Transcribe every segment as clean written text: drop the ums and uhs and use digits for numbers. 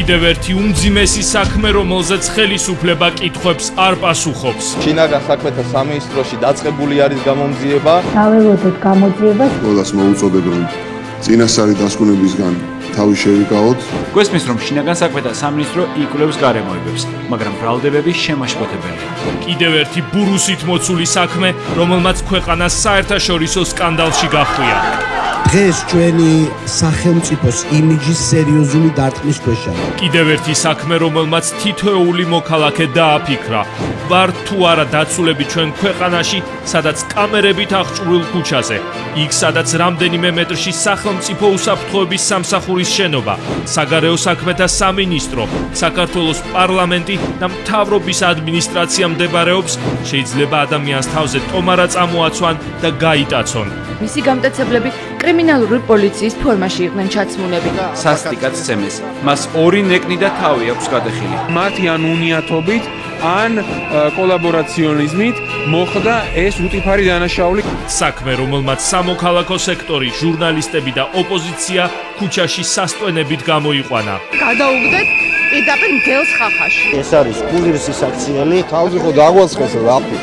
კიდევ ერთი უმძიმესი საქმე, რომელზეც ხელისუფლება კითხვებს არ პასუხობს. შინაგან საქმეთა სამინისტროში დაწყებული არის გამომძიება. დაველოდოთ გამოძიებას. ყველას მოუწოდეთ, რომ წინასწარი დასკვნებისგან თავი შევიკავოთ. გვესმის, რომ შინაგან საქმეთა სამინისტრო იკვლევს გარემოებებს, მაგრამ ბრალდებები შემაშფოთებელია. კიდევ ერთი ბურუსით მოცული საქმე, რომელმაც ქვეყანას საერთაშორისო სკანდალში გახვია. დღეს ჩვენი სახელმწიფოს იმიჯის სერიოზული დარტყმის ქვეშაა. კიდევ ერთი საქმე, რომელმაც თითოეული მოქალაქე დააფიქრა. ვარ თუ არა დაცულები ჩვენ ქვეყანაში, სადაც კამერებით აღჭურვილ ქუჩაზე, იქ სადაც რამდენიმე მეტრში სახელმწიფო უსაფრთხოების სამსახურის შენობა, საგარეო საქმეთა სამინისტრო, საქართველოს პარლამენტი და მთავრობის ადმინისტრაცია მდებარეობს, შეიძლება ადამიანს თავზე ტომარა წამოაცვან და გაიტაცონ. მისი გამტაცებლები კრიმინალური პოლიციის ფორმაში იყვნენ ჩაცმულები. სასტიკად სცემეს. მას ორი ნეკნი და თავი აქვს გადახილი. მათი ან უნიათობით, ან კოლაბორაციონიზმით მოხდა ეს უტიფარი დანაშაული. საქმე, რომელმაც სამოქალაქო სექტორი, ჟურნალისტები და ოპოზიცია ქუჩაში სასტვენებით გამოიყვანა. გადაუგდეთ პირდაპირ მგელს ხახაში. ეს არის კულირსის აქციელი. თავზე ხო დაგვაცხეს რაფი.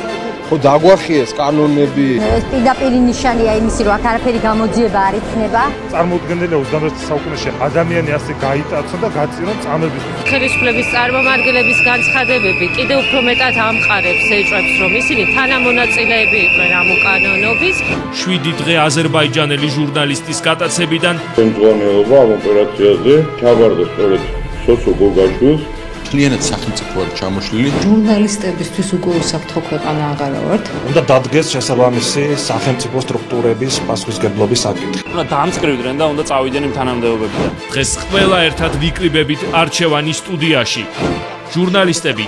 ხო დაგვახიეს კანონები. ეს პირდაპირ ნიშანია იმისი, რომ აქ არაფერი გამოძიება არ იქნება. წარმოუდგენელია 21 საუკუნეში ადამიანი ასე გაიტაცო და გაწირონ წამების. ხელისუფლების წარმომადგენლების განცხადებები კიდევ უფრო მეტად ამყარებს ეჭვებს, რომ ისინი თანამონაწილეები იყვნენ ამ უკანონობის. 7 დღე აზერბაიჯანელი ჟურნალისტის გატაცებიდან მწვანეობა ამ ოპერაციაზე ჩაბარდა სწორედ სოცო გოგაშვილს. Klienat სახელმწიფო არ ჩამოშლილი. ჟურნალისტებისთვის უკვე უსაფრთხო ქვეყანა აღარა ვართ. უნდა დადგეს შესაბამისი სახელმწიფო სტრუქტურების პასუხისმგებლობის საკითხი. უნდა დაამწყრივდნენ და უნდა წავიდნენ იმ თანამდებობებიდან. დღეს ყველა ერთად ვიკრიბებით არჩევანის სტუდიაში. ჟურნალისტები,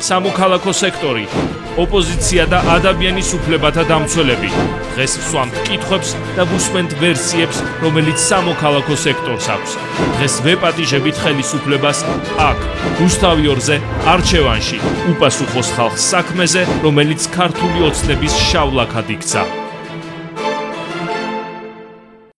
სამოქალაქო სექტორი, ოპოზიცია და ადამიანის უფლებათა დამცველები. დღეს ვსვამთ კითხვებს და ვუსმენთ ვერსიებს, რომელიც სამოქალაქო სექტორს აქვს. დღეს ვეპატიჟებით ხელისუფლებას აქ, რუსთავი 2-ზე, არჩევანში, უპასუხოს ხალხს საქმეზე, რომელიც ქართული ოცნების შავ ლაქად იქცა.